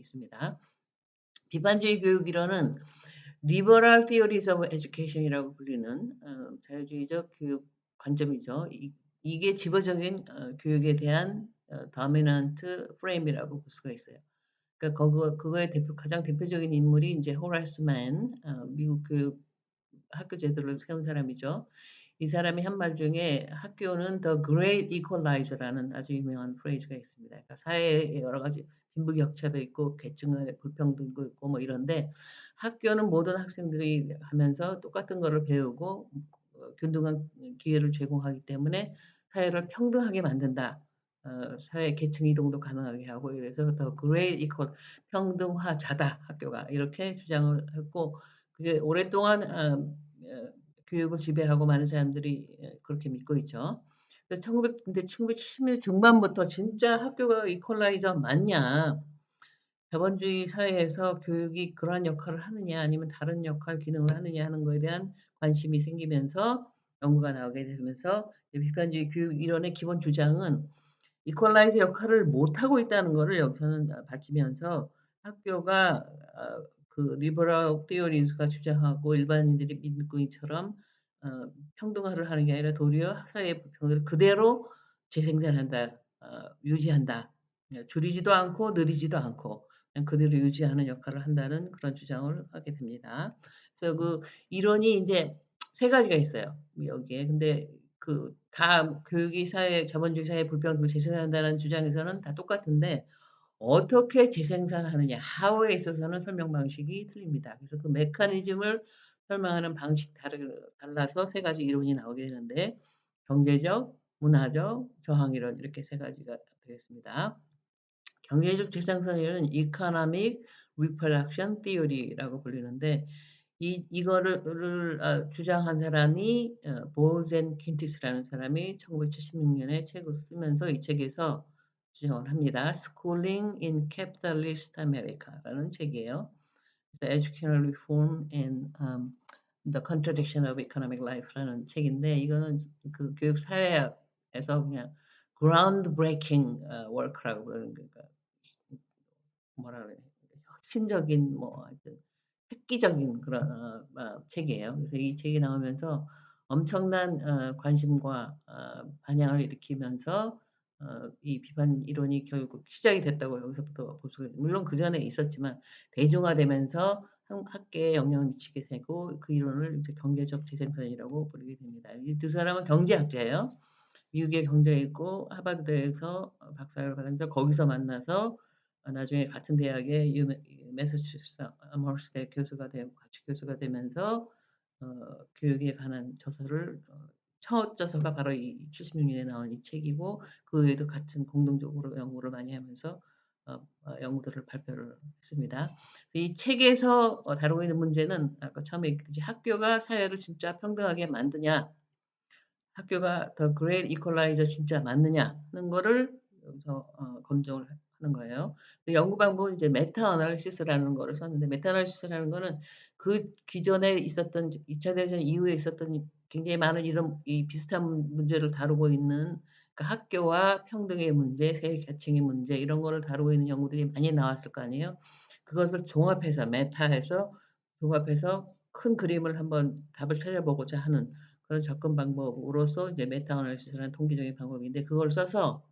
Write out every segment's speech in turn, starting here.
있습니다. 비판주의 교육 이론은 liberal theories of education이라고 불리는 자유주의적 교육 관점이죠. 이게 지배적인 교육에 대한 dominant frame이라고 볼 수가 있어요. 그러니까 그거의 가장 대표적인 인물이 인제 호라이스 맨 미국 교육 학교 제도를 세운 사람이죠. 이 사람이 한 말 중에 "학교는 the great equalizer라는 아주 유명한 프레이즈가 있습니다. 그러니까 사회에 여러 가지 빈부격차도 있고 계층의 불평등도 있고 뭐 이런데 학교는 모든 학생들이 하면서 똑같은 거를 배우고 균등한 기회를 제공하기 때문에 사회를 평등하게 만든다. 사회 계층 이동도 가능하게 하고 이래서 the great equal 평등화자다 학교가. 이렇게 주장을 했고 그게 오랫동안 교육을 지배하고 많은 사람들이 그렇게 믿고 있죠. 그래서 1970년대 중반부터 진짜 학교가 이퀄라이저 맞냐, 자본주의 사회에서 교육이 그러한 역할을 하느냐 아니면 다른 역할, 기능을 하느냐 하는 거에 대한 관심이 생기면서 연구가 나오게 되면서 이 비판주의 교육 이론의 기본 주장은 이퀄라이저 역할을 못하고 있다는 거를 여기서는 밝히면서 학교가 그 리버럴 티어리스가 주장하고 일반인들이 믿고 있처럼 어 평등화를 하는 게 아니라 도리어 사회의 불평을 그대로 재생산한다. 유지한다. 줄이지도 않고 늘리지도 않고 그냥 그대로 유지하는 역할을 한다는 그런 주장을 하게 됩니다. 그래서 그 이론이 인제 세 가지가 있어요 여기에. 근데 다 교육이 자본주의 사회 불평등을 재생산한다는 주장에서는 다 똑같은데 어떻게 재생산하느냐 how에 있어서는 설명 방식이 틀립니다. 그래서 그 메커니즘을 설명하는 방식 달라서 세 가지 이론이 나오게 되는데 경제적, 문화적, 저항 이론 이렇게 세 가지가 되겠습니다. 경제적 재생산 이론은 economic reproduction theory라고 불리는데 이거를 주장한 사람이 보젠 킨티스라는 사람이 1976 년에 책을 쓰면서 이 책에서 주장을 합니다. Schooling in Capitalist America라는 책이에요. 그래서 Educational Reform and the Contradiction of Economic Life라는 책인데 이거는 그 교육 사회학에서 그냥 ground breaking work라고 그러는 그러니까 뭐라 그래야 혁신적인 뭐 하여튼 획기적인 그런 책이에요. 그래서 이 책이 나오면서 엄청난 관심과 반향을 일으키면서 이 비판 이론이 결국 시작이 됐다고 여기서부터 볼 수가 있어요. 물론 그전에 있었지만 대중화되면서 학계에 영향을 미치게 되고 그 이론을 이제 경제적 재생산이라고 부르게 됩니다. 이 두 사람은 경제학자예요. 미국에 경제에 있고 하버드대에서 박사를 받았는데 거기서 만나서 나중에 같은 대학의 매사추세츠 아머스대 교수가 되고 같이 교수가 되면서 교육에 관한 저서를 첫 저서가 바로 이 76 년에 나온 이 책이고 그 외에도 같은 공동적으로 연구를 많이 하면서 연구들을 발표를 했습니다. 이 책에서 다루고 있는 문제는 아까 처음에 얘기했듯이 '학교가 사회를 진짜 평등하게 만드냐?' 학교가 더 그레이트 이퀄라이저 진짜 맞느냐는 거를 여기서 검증을 하는 거예요. 그 연구 방법은 이제 메타 애널리시스라는 거를 썼는데 메타 애널리시스라는 거는 그 기존에 있었던 2차 대전 이후에 있었던 굉장히 많은 이런 이 비슷한 문제를 다루고 있는 그러니까 학교와 평등의 문제, 세계 계층의 문제 이런 거를 다루고 있는 연구들이 많이 나왔을 거 아니에요. 그것을 종합해서 메타해서 종합해서 큰 그림을 한번 답을 찾아보고자 하는 그런 접근 방법으로서 이제 메타 애널리시스라는 통계적인 방법인데 그걸 써서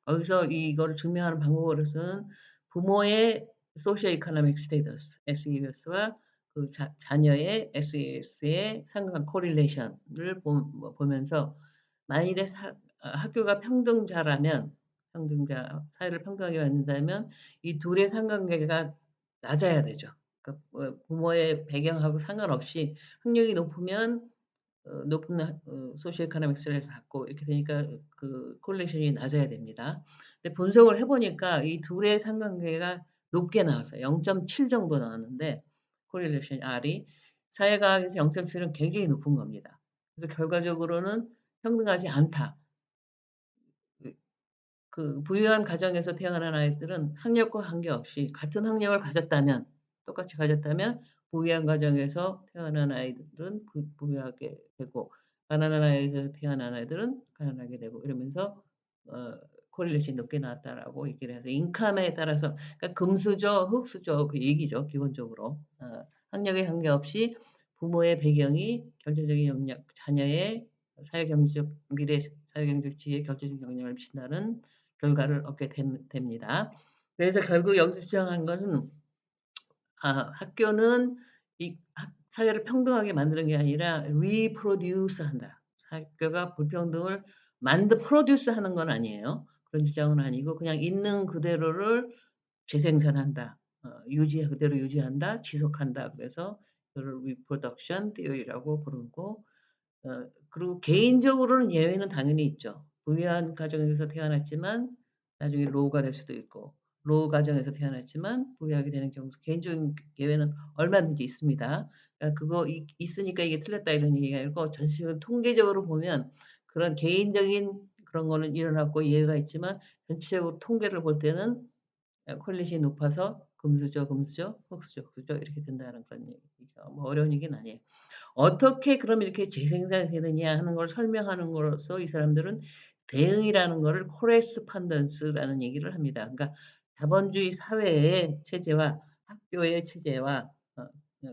거기서 이거를 증명하는 방법으로서는 부모의 소시오 이코노믹 스테이터스 SES와 그 자녀의 SES의 상관 코릴레이션을 보면서 만일에 학교가 평등자라면 사회를 평등하게 만든다면 이 둘의 상관관계가 낮아야 되죠. 그러니까 부모의 배경하고 상관없이 학력이 높으면 높은 소시오 이코노믹스를 갖고 이렇게 되니까 그 correlation이 낮아야 됩니다. 근데 분석을 해 보니까 이 둘의 상관관계가 높게 나왔어요. 0.7 정도 나왔는데 correlation R이 사회과학에서 0.7은 굉장히 높은 겁니다. 그래서 결과적으로는 평등하지 않다. 그 부유한 가정에서 태어난 아이들은 학력과 관계없이 같은 학력을 가졌다면 똑같이 가졌다면 부유한 가정에서 태어난 아이들은 부유하게 되고 가난한 아이에서 태어난 아이들은 가난하게 되고 이러면서 어 correlation이 높게 나왔다라고 얘기를 해서 인컴에 따라서 그러니까 금수저, 흙수저 그 얘기죠 기본적으로. 학력에 관계없이 부모의 배경이 경제적인 역량, 자녀의 사회 경제적 미래 사회 경제적 지위에 결정적 영향을 미친다는 결과를 얻게 됩니다. 그래서 결국 여기서 주장하는 것은 학교는 이 사회를 평등하게 만드는 게 아니라 reproduce 한다. 학교가 불평등을 produce 하는 건 아니에요. 그런 주장은 아니고 그냥 있는 그대로를 재생산한다. 그대로 유지한다. 지속한다. 그래서 그걸 reproduction theory라고 부르고 그리고 개인적으로는 예외는 당연히 있죠. 부유한 가정에서 태어났지만 나중에 노후가 될 수도 있고 노후 가정에서 태어났지만 부유하게 되는 경우 개인적인 예외는 얼마든지 있습니다. 그러니까 그거 있으니까 이게 틀렸다 이런 얘기가 아니고 전체적으로 통계적으로 보면 그런 개인적인 그런 거는 일어났고 예외가 있지만 전체적으로 통계를 볼 때는 콜릿이 높아서 금수저, 금수저, 흙수저, 흙수저 이렇게 된다는 그런 얘기죠. 뭐 어려운 얘기는 아니에요. 어떻게 그럼 이렇게 재생산이 되느냐 하는 걸 설명하는 거로서 이 사람들은 대응이라는 거를 correspondence라는 얘기를 합니다. 그러니까 자본주의 사회의 체제와 학교의 체제와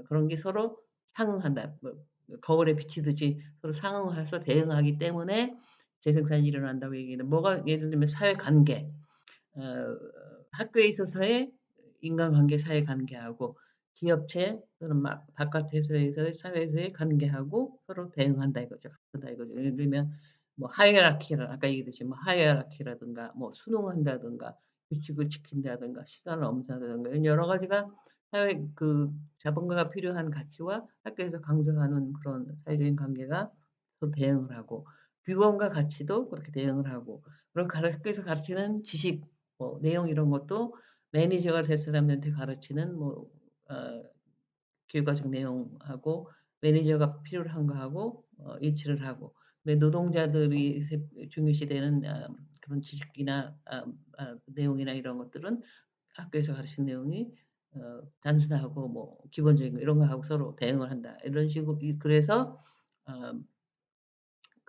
그런 게 서로 상응한다. 뭐 거울에 비치듯이 서로 상응해서 대응하기 때문에 재생산이 일어난다고 얘기해요. 뭐가 예를 들면 사회관계. 어 학교에 있어서의 인간관계, 사회관계하고 기업체 또는 막 바깥에서의 사회에서의 관계하고 서로 대응한다 이거죠. 바꾼다 이거죠. 예를 들면 뭐 하이라키라 아까 얘기했듯이 뭐 하이라키라든가 뭐 순응한다든가 규칙을 지킨다든가 시간을 엄수한다든가 이런 여러 가지가 사회 자본가가 필요한 가치와 학교에서 강조하는 그런 사회적인 관계가 서로 대응을 하고 규범과 가치도 그렇게 대응을 하고 그리고 학교에서 가르치는 지식 내용 이런 것도 매니저가 될 사람들한테 가르치는 교육과정 내용하고 매니저가 필요로 한 거하고 일치를 하고 노동자들이 중요시되는 그런 지식이나 내용이나 이런 것들은 학교에서 가르치는 내용이 단순하고 뭐 기본적인 거 이런 거하고 서로 대응을 한다. 이런 식으로 그래서 어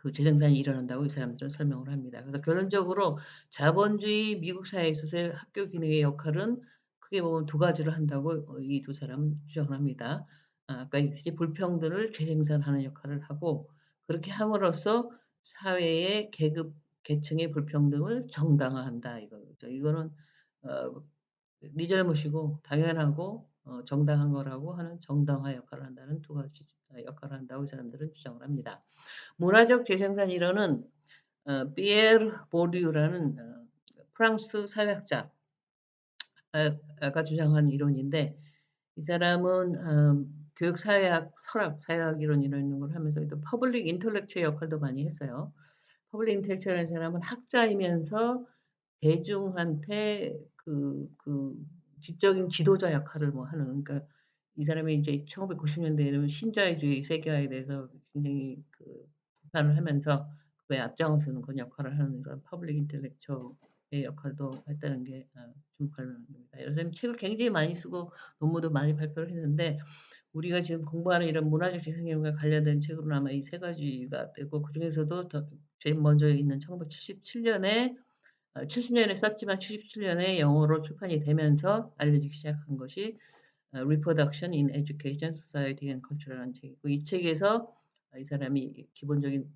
그 재생산이 일어난다고 이 사람들은 설명을 합니다. 그래서 결론적으로 자본주의 미국 사회에 있어서의 학교 기능의 역할은 크게 보면 두 가지를 한다고 이 두 사람은 주장을 합니다. 아까 얘기했듯이 불평등을 재생산하는 역할을 하고 그렇게 함으로써 사회의 계급 계층의 불평등을 정당화한다 이거죠. 이거는 어 네 잘못이고 당연하고 정당한 거라고 하는 정당화 역할을 한다는 두 가지 역할을 한다고 이 사람들은 주장을 합니다. 문화적 재생산 이론은 피에르 보르디유라는 프랑스 사회학자 가 주장한 이론인데 이 사람은 교육 사회학, 설학, 사회학 이런 걸 하면서 또 퍼블릭 인텔렉츄얼 역할도 많이 했어요. 퍼블릭 인텔렉츄얼이라는 사람은 학자이면서 대중한테 지적인 지도자 역할을 뭐 하는 그러니까 이 사람이 이제 1990 년대에는 신자유주의 세계화에 대해서 굉장히 비판을 하면서 그거에 앞장서는 그런 역할을 하는 그런 퍼블릭 인텔렉처의 역할도 했다는 게 주목할 만합니다. 이 선생님 책을 굉장히 많이 쓰고 논문도 많이 발표를 했는데 우리가 지금 공부하는 이런 문화적 재생산과 관련된 책으로는 아마 이 세 가지가 되고 그중에서도 더 제일 먼저 있는 1977 년에 70 년에 썼지만 77 년에 영어로 출판이 되면서 알려지기 시작한 것이 Reproduction in Education, Society and Culture라는 책이고 이 책에서 이 사람이 기본적인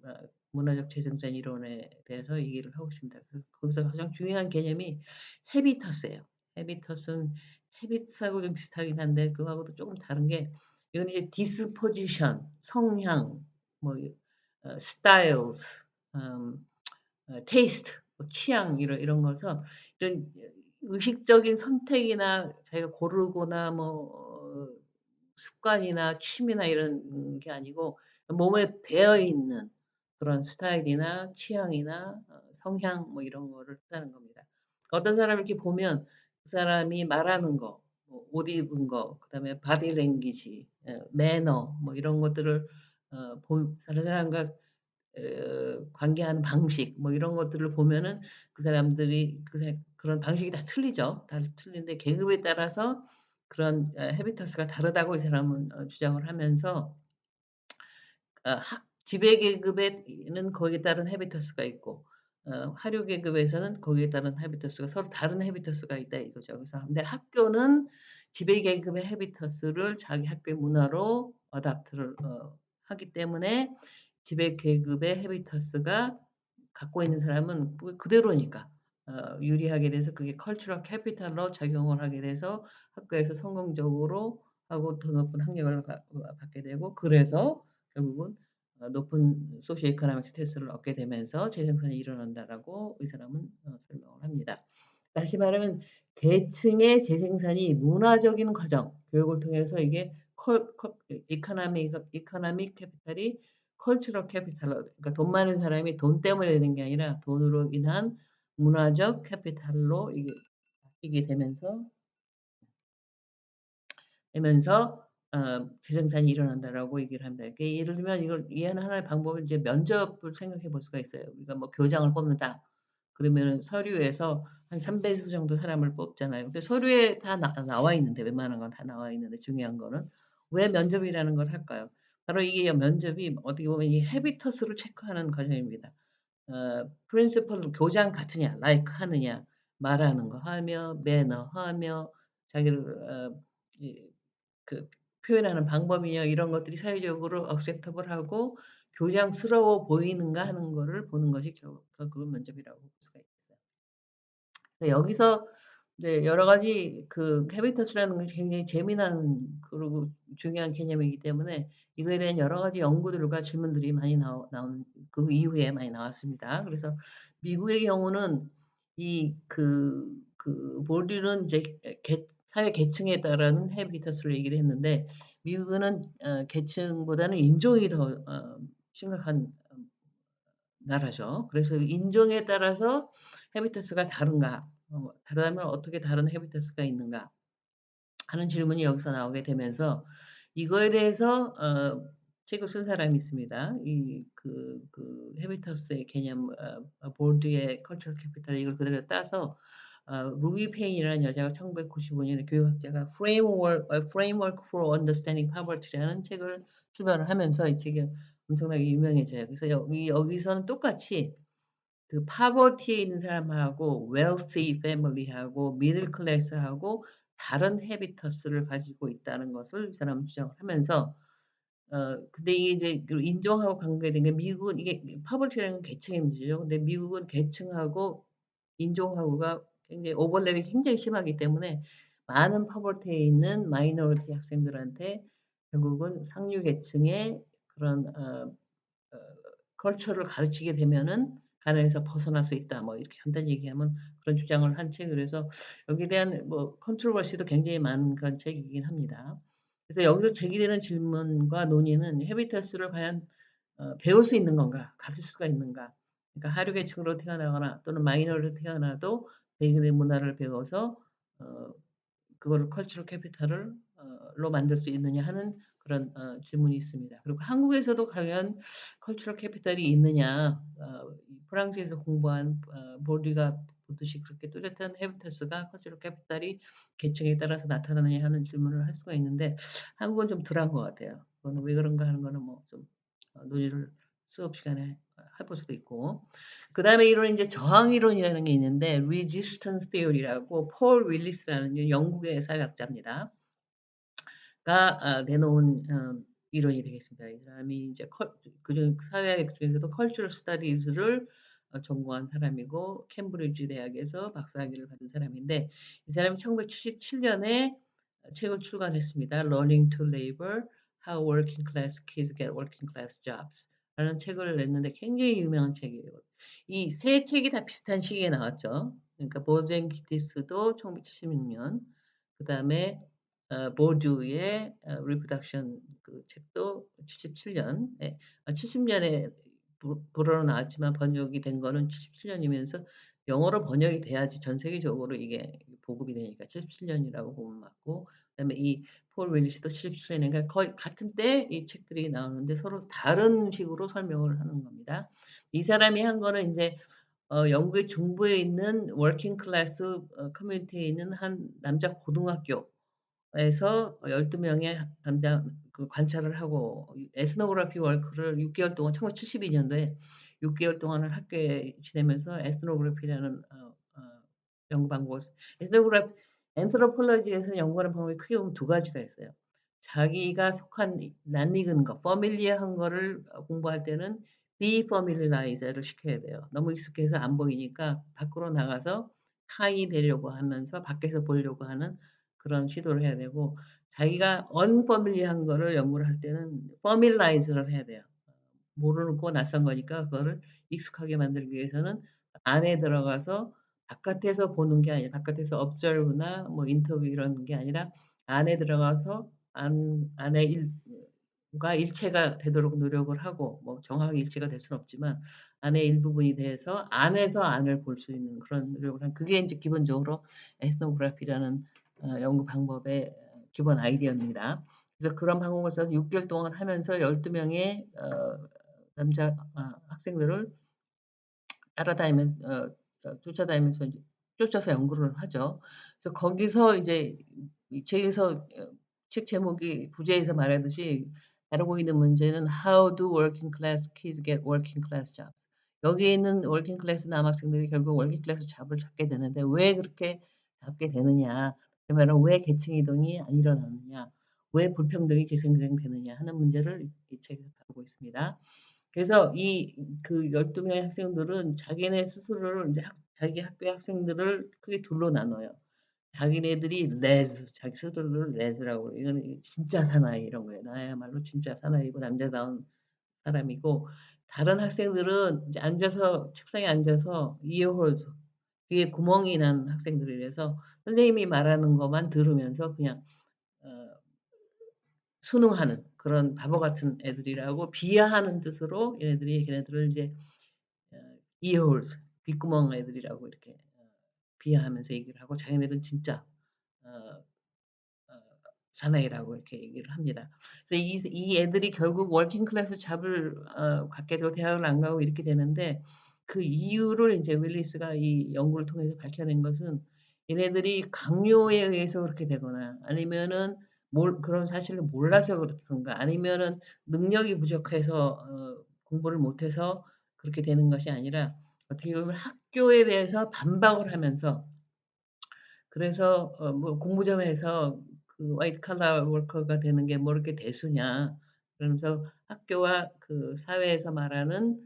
문화적 재생산 이론에 대해서 얘기를 하고 있습니다. 그래서 거기서 가장 중요한 개념이 헤비터스예요. 헤비터스는 헤비트하고 좀 비슷하긴 한데 그거하고도 조금 다른 게 이건 이제 disposition, 성향, 뭐 styles, 음 테이스트, 뭐 취향 이런 거서 이런 의식적인 선택이나 자기가 고르거나 습관이나 취미나 이런 게 아니고 몸에 배어 있는 그런 스타일이나 취향이나 성향 뭐 이런 거를 뜻하는 겁니다. 어떤 사람을 이렇게 보면 그 사람이 말하는 거, 옷 입은 거, 그다음에 바디 랭귀지, 매너 뭐 이런 것들을 다른 사람과 관계하는 방식 뭐 이런 것들을 보면은 그 사람들이 그런 방식이 다 틀리죠. 다 틀린데 계급에 따라서 그런 헤비터스가 다르다고 이 사람은 주장을 하면서 지배 계급에는 거기에 따른 헤비터스가 있고 하류 계급에서는 거기에 따른 하비터스가 서로 다른 하비터스가 있다 이거죠. 그래서 근데 학교는 지배 계급의 하비터스를 자기 학교의 문화로 어답트를 하기 때문에 지배 계급의 하비터스가 갖고 있는 사람은 뭐 그대로니까 유리하게 돼서 그게 컬처럴 캐피탈로 작용을 하게 돼서 학교에서 성공적으로 하고 더 높은 학력을 받게 되고 그래서 결국은 높은 소시오 이코노믹 스태투스를 얻게 되면서 재생산이 일어난다라고 이 사람은 설명을 합니다. 다시 말하면 계층의 재생산이 문화적인 과정, 교육을 통해서 이게 컬 컬 이코노믹 캐피탈이 컬처럴 캐피탈로 그러니까 돈 많은 사람이 돈 때문에 되는 게 아니라 돈으로 인한 문화적 캐피탈로 이게 바뀌게 되면서 재생산이 일어난다라고 얘기를 합니다. 그러니까 예를 들면 이걸 이해하는 하나의 방법은 이제 면접을 생각해 볼 수가 있어요. 우리가 뭐 교장을 뽑는다. 그러면은 서류에서 한 300수 정도 사람을 뽑잖아요. 근데 서류에 다 나와 있는데 웬만한 건 다 나와 있는데 중요한 거는 왜 면접이라는 걸 할까요? 바로 이게 면접이 어떻게 보면 이 헤비터스를 체크하는 과정입니다. 프린시플 교장 같으냐, like 하느냐, 말하는 거 하며, 매너 하며, 자기를 이 그 표현하는 방법이냐 이런 것들이 사회적으로 acceptable 하고 교장스러워 보이는가 하는 거를 보는 것이 결국은 면접이라고 볼 수가 있어요. 그래서 여기서 이제 여러 가지 그 habitus라는 것이 굉장히 재미난 그리고 중요한 개념이기 때문에 이거에 대한 여러 가지 연구들과 질문들이 많이 나온 그 이후에 많이 나왔습니다. 그래서 미국의 경우는 이 보류는 이제 사회 계층에 따른 habitus를 얘기를 했는데 미국은 계층보다는 인종이 더 심각한 나라죠. 그래서 인종에 따라서 헤비터스가 다른가? 다르다면 어떻게 다른 헤비터스가 있는가? 하는 질문이 여기서 나오게 되면서 이거에 대해서 책을 쓴 사람이 있습니다. 이 헤비터스의 개념 보드의 컬처럴 캐피탈 이걸 그대로 따서 루이 페인이라는 여자가 1995 년에 교육학자가 Framework for Understanding Poverty라는 책을 출간을 하면서 이 책이 엄청나게 유명해져요. 그래서 여기서는 똑같이 그 poverty에 있는 사람하고 wealthy family하고 middle class하고 다른 habitus를 가지고 있다는 것을 이 사람은 주장을 하면서 근데 이게 이제 그 인종하고 관계된 게 미국은 이게 poverty라는 건 계층의 문제죠. 근데 미국은 계층하고 인종하고가 굉장히 오버랩이 굉장히 심하기 때문에 많은 poverty에 있는 minority 학생들한테 결국은 상류 계층의 그런 어 컬처를 가르치게 되면은 가난에서 벗어날 수 있다. 뭐 이렇게 간단히 얘기하면 그런 주장을 한 책을 해서 여기에 대한 뭐 컨트로버시도 굉장히 많은 그런 책이긴 합니다. 그래서 여기서 제기되는 질문과 논의는 헤비터스를 과연 배울 수 있는 건가? 가르칠 수가 있는가? 그러니까 하류 계층으로 태어나거나 또는 마이너로 태어나도 자기네 문화를 배워서 어 그거를 컬처럴 캐피탈을 로 만들 수 있느냐 하는 그런 질문이 있습니다. 그리고 한국에서도 과연 컬처럴 캐피탈이 있느냐 이 프랑스에서 공부한 보리가 보듯이 그렇게 뚜렷한 헤비터스가 컬처럴 캐피탈이 계층에 따라서 나타나느냐 하는 질문을 할 수가 있는데 한국은 좀 덜한 것 같아요. 그거는 왜 그런가 하는 거는 뭐 좀 논의를 수업 시간에 해볼 수도 있고. 그다음에 이론이 이제 저항 이론이라는 게 있는데 resistance theory라고 폴 윌리스라는 영국의 사회학자입니다. 가 내놓은 이론이 되겠습니다. 이 사람이 이제 그중 사회학 중에서도 컬처럴 스터디즈를 전공한 사람이고 캠브리지 대학에서 박사학위를 받은 사람인데 이 사람이 1977 년에 책을 출간했습니다. Learning to Labor: How Working Class Kids Get Working Class Jobs 라는 책을 냈는데 굉장히 유명한 책이에요. 이 세 책이 다 비슷한 시기에 나왔죠. 그러니까 보젠키티스도 1976 년, 그다음에 보듀의 리프로덕션 그 책도 77 년에 70 년에 불어로 나왔지만 번역이 된 거는 77 년이면서 영어로 번역이 돼야지 전 세계적으로 이게 보급이 되니까 77 년이라고 보면 맞고 그다음에 이 폴 윌리스도 77 년이니까 거의 같은 때에 이 책들이 나오는데 서로 다른 식으로 설명을 하는 겁니다. 이 사람이 한 거는 인제 영국의 중부에 있는 워킹 클래스 커뮤니티에 있는 한 남자 고등학교 에서 12 명의 남자 관찰을 하고 에스노그래피 워크를 6 개월 동안 1972 년도에 6 개월 동안을 학교에 지내면서 에스노그래피라는 연구 방법을 에스노그래피 엔트로폴로지에서 연구하는 방법이 크게 보면 두 가지가 있어요. 자기가 속한 낯익은 거 familiar한 거를 공부할 때는 defamiliarize를 시켜야 돼요. 너무 익숙해서 안 보이니까 밖으로 나가서 타인이 되려고 하면서 밖에서 보려고 하는 그런 시도를 해야 되고, 자기가 unfamiliar한 거를 연구를 할 때는 familiarize를 해야 돼요. 모르고 낯선 거니까 그거를 익숙하게 만들기 위해서는 안에 들어가서 바깥에서 보는 게 아니라 바깥에서 observe나 뭐 인터뷰 이런 게 아니라 안에 들어가서 안에 과 일체가 되도록 노력을 하고, 뭐 정확히 일체가 될 수는 없지만 안의 일부분이 돼서 안에서 안을 볼 수 있는 그런 노력을 한, 그게 인제 기본적으로 에스노그래피라는 연구 방법의 기본 아이디어입니다. 그래서 그런 방법을 써서 6 개월 동안 하면서 12 명의 남자 학생들을 따라다니면서 쫓아다니면서 이제 쫓아서 연구를 하죠. 그래서 거기서 이제 이 책에서 책 제목이 부제에서 말하듯이 다루고 있는 문제는 "How do working class kids get working class jobs?" 여기에 있는 워킹 클래스 남학생들이 결국 워킹 클래스 잡을 잡게 되는데 왜 그렇게 잡게 되느냐. 그 말은 왜 계층 이동이 안 일어나느냐. 왜 불평등이 재생되느냐 하는 문제를 이 책에서 다루고 있습니다. 그래서 이 그 12 명의 학생들은 자기네 스스로를 인제 자기 학교의 학생들을 크게 둘로 나눠요. 자기네들이 레즈, 자기 스스로를 레즈라고 그래요. 이거는 진짜 사나이 이런 거예요. 나야말로 진짜 사나이고 남자다운 사람이고, 다른 학생들은 이제 앉아서 책상에 앉아서 이어홀수, 귀에 구멍이 난 학생들이라서 선생님이 말하는 것만 들으면서 그냥 어 순응하는 그런 바보 같은 애들이라고 비하하는 뜻으로 얘네들이 걔네들을 이제 어 earholes, 귓구멍 애들이라고 이렇게 비하하면서 얘기를 하고, 자기네들은 진짜 어 어 사나이라고 이렇게 얘기를 합니다. 그래서 이 애들이 결국 워킹 클래스 잡을 갖게 되고 대학을 안 가고 이렇게 되는데, 그 이유를 인제 윌리스가 이 연구를 통해서 밝혀낸 것은 얘네들이 강요에 의해서 그렇게 되거나 아니면은 그런 사실을 몰라서 그렇든가 아니면은 능력이 부족해서 공부를 못해서 그렇게 되는 것이 아니라, 어떻게 보면 학교에 대해서 반박을 하면서, 그래서 뭐 공부 좀 해서 그 화이트 칼라 워커가 되는 게 뭐 이렇게 대수냐. 그러면서 학교와 그 사회에서 말하는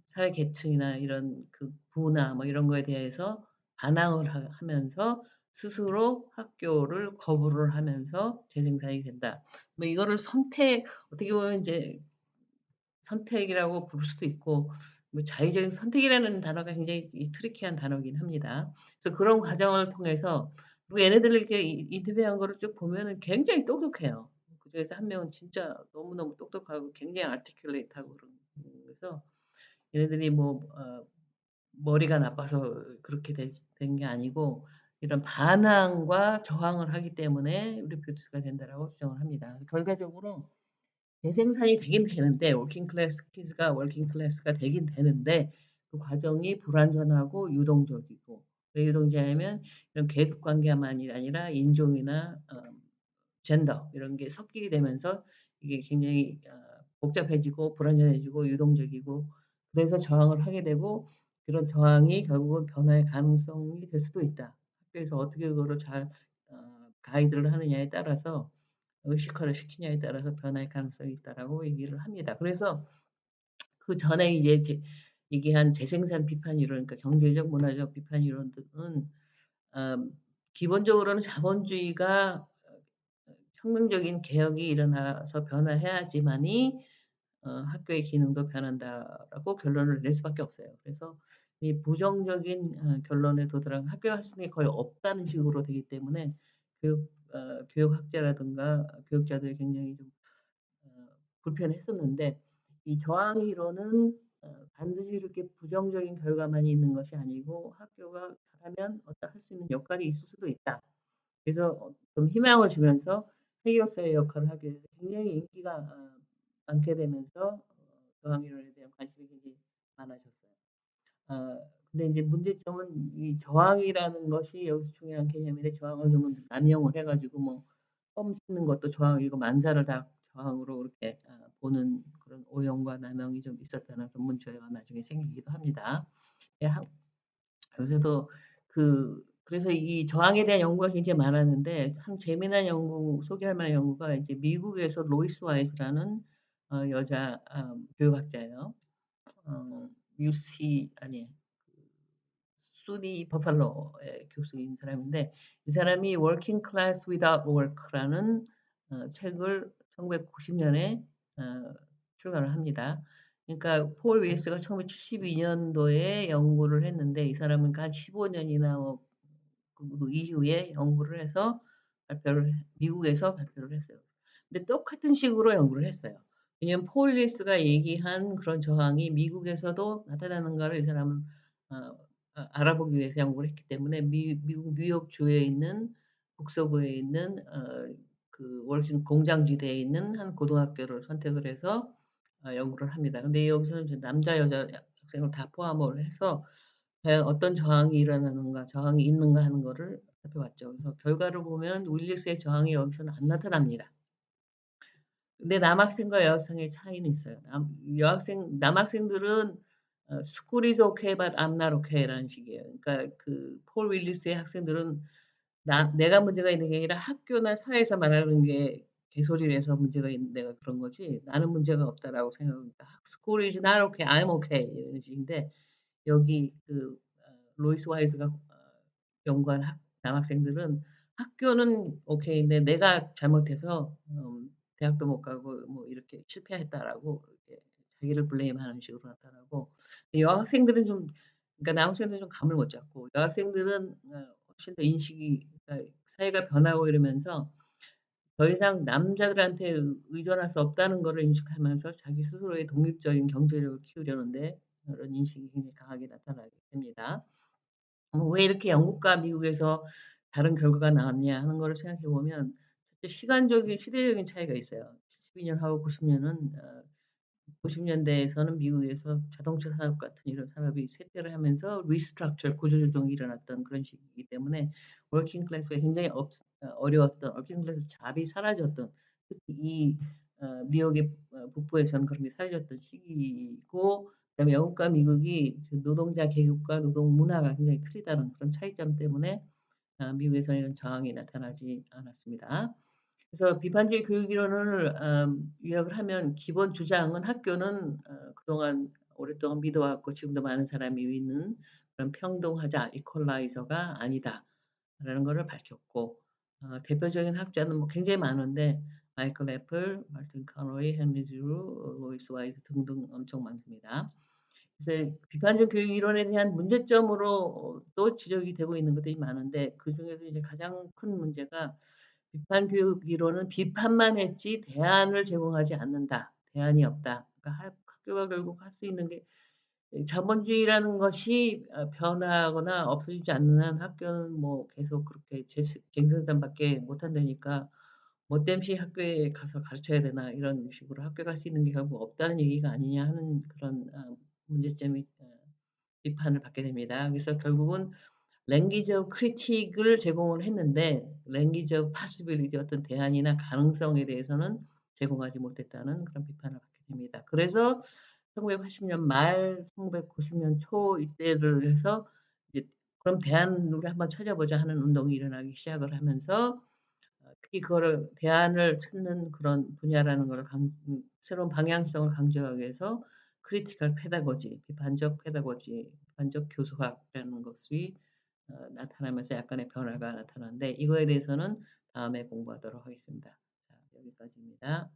사회 계층이나 이런 그 부나 뭐 이런 거에 대해서 반항을 하면서 스스로 학교를 거부를 하면서 재생산이 된다. 뭐 이거를 어떻게 보면 인제 선택이라고 부를 수도 있고, 뭐 자의적인 선택이라는 단어가 굉장히 트리키한 단어이긴 합니다. 그래서 그런 과정을 통해서, 그리고 얘네들을 이렇게 인터뷰한 거를 쭉 보면은 굉장히 똑똑해요. 그중에서 한 명은 진짜 너무너무 똑똑하고 굉장히 articulate하고 그래서 얘네들이 뭐 머리가 나빠서 그렇게 된 게 아니고 이런 반항과 저항을 하기 때문에 리produce가 된다라고 주장을 합니다. 그래서 결과적으로 재생산이 되긴 되는데, 워킹 클래스 키즈가 워킹 클래스가 되긴 되는데 그 과정이 불완전하고 유동적이고, 왜 유동적이냐면 이런 계급 관계만이 아니라 인종이나 젠더 이런 게 섞이게 되면서 이게 굉장히 복잡해지고 불완전해지고 유동적이고, 그래서 저항을 하게 되고, 그런 저항이 결국은 변화의 가능성이 될 수도 있다. 학교에서 어떻게 그거를 잘 가이드를 하느냐에 따라서, 의식화를 시키냐에 따라서 변화의 가능성이 있다라고 얘기를 합니다. 그래서 그전에 이제 얘기한 재생산 비판 이론, 그러니까 경제적 문화적 비판 이론들은 기본적으로는 자본주의가 혁명적인 개혁이 일어나서 변화해야지만이 학교의 기능도 변한다라고 결론을 낼 수밖에 없어요. 그래서 이 부정적인 결론에 도달한 학교 학생이 거의 없다는 식으로 되기 때문에 교육학자라든가 교육자들이 굉장히 좀 불편했었는데, 이 저항 이론은 반드시 이렇게 부정적인 결과만이 있는 것이 아니고 학교가 잘하면 할 수 있는 역할이 있을 수도 있다. 그래서 좀 희망을 주면서 해결사의 역할을 하게 돼서 굉장히 인기가 많게 되면서 저항 이론에 대한 관심이 굉장히 많아졌어요. 근데 인제 문제점은 이 저항이라는 것이 여기서 중요한 개념인데, 저항을 너무 남용을 해 가지고 뭐 껌 씹는 것도 저항이고 만사를 다 저항으로 그렇게 보는 그런 오용과 남용이 좀 있었다는 그런 문제가 나중에 생기기도 합니다. 예 한 요새도 그래서 이 저항에 대한 연구가 굉장히 많았는데 참 재미난 연구 소개할 만한 연구가 이제 미국에서 로이스 와이즈라는 여자 교육학자예요. 어 UC 아니 수니 버팔로의 교수인 사람인데 이 사람이 Working Class Without Work라는 책을 1990 년에 어 출간을 합니다. 그러니까 폴 윌리스가 1972 년도에 연구를 했는데 이 사람은 한 15 년이나 그 이후에 연구를 해서 미국에서 발표를 했어요. 근데 똑같은 식으로 연구를 했어요. 왜냐하면 폴 윌리스가 얘기한 그런 저항이 미국에서도 나타나는가를 이 사람은 어 알아보기 위해서 연구를 했기 때문에 미국 뉴욕 주에 있는 북서부에 있는 월신 공장지대에 있는 한 고등학교를 선택을 해서 연구를 합니다. 근데 여기서는 이제 남자 여자 학생을 다 포함을 해서 과연 어떤 저항이 일어나는가, 저항이 있는가 하는 거를 살펴봤죠. 그래서 결과를 보면 윌리스의 저항이 여기서는 안 나타납니다. 근데 남학생과 여학생의 차이는 있어요. 남학생들은 "School is okay, but I'm not okay라는 식이에요. 그러니까 폴 윌리스의 학생들은 내가 문제가 있는 게 아니라 학교나 사회에서 말하는 게 개소리를 서 문제가 있는 내가 그런 거지 나는 문제가 없다라고 생각합니다. "School is not okay, I'm okay." 이런 식인데 여기 로이스 와이즈가 연구한 남학생들은 학교는 오케이인데 내가 잘못해서 대학도 못 가고 뭐 이렇게 실패했다라고 이렇게 자기를 블레임하는 식으로 나타나고 여학생들은 좀 그러니까 남학생들은 좀 감을 못 잡고 여학생들은 훨씬 더 인식이 그러니까 사회가 변하고 이러면서 더 이상 남자들한테 의존할 수 없다는 거를 인식하면서 자기 스스로의 독립적인 경제력을 키우려는데 그런 인식이 굉장히 강하게 나타나게 됩니다. 왜 이렇게 영국과 미국에서 다른 결과가 나왔냐 하는 거를 생각해 보면 첫째 시간적인 시대적인 차이가 있어요. 72 년하고 90 년은 90 년대에서는 미국에서 자동차 산업 같은 이런 산업이 쇠퇴를 하면서 리스트럭처 구조조정이 일어났던 그런 시기이기 때문에 워킹 클래스가 굉장히 어려웠던 워킹 클래스 잡이 사라졌던 특히 뉴욕의 북부에서는 그런 게 사라졌던 시기이고 그다음에 영국과 미국이 노동자 계급과 노동 문화가 굉장히 틀리다는 그런 차이점 때문에 미국에서는 이런 저항이 나타나지 않았습니다. 그래서 비판적인 교육 이론을 요약을 하면 기본 주장은 학교는 그동안 오랫동안 믿어 왔고 지금도 많은 사람이 믿는 그런 평등하자 이퀄라이저가 아니다라는 거를 밝혔고 대표적인 학자는 뭐 굉장히 많은데 마이클 애플, 말틴 카노이, 헨리 주루, 로이스 와이트 등등 엄청 많습니다. 그래서 비판적 교육 이론에 대한 문제점으로 또 지적이 되고 있는 것들이 많은데 그중에서 이제 가장 큰 문제가 비판 교육 이론은 비판만 했지 대안을 제공하지 않는다. 대안이 없다. 그러니까 학교가 결국 할 수 있는 게 자본주의라는 것이 변화하거나 없어지지 않는 한 학교는 뭐 계속 그렇게 쟁승단밖에 못한다니까 "못됨시 학교에 가서 가르쳐야 되나." 이런 식으로 학교 갈 수 있는 게 결국 없다는 얘기가 아니냐 하는 그런 문제점이 비판을 받게 됩니다. 그래서 결국은 랭귀지 오브 크리틱을 제공을 했는데 랭귀지 오브 파시빌리티 어떤 대안이나 가능성에 대해서는 제공하지 못했다는 그런 비판을 받게 됩니다. 그래서 1980년 말 1990년 초 이때를 해서 이제 '그럼 대안을 한번 찾아보자.' 하는 운동이 일어나기 시작을 하면서 특히 그거를 대안을 찾는 그런 분야라는 걸 새로운 방향성을 강조하기 위해서 크리티컬 페다고지, 비판적 페다고지, 비판적 교수학이라는 것이 나타나면서 약간의 변화가 나타나는데 이거에 대해서는 다음에 공부하도록 하겠습니다. 자 여기까지입니다.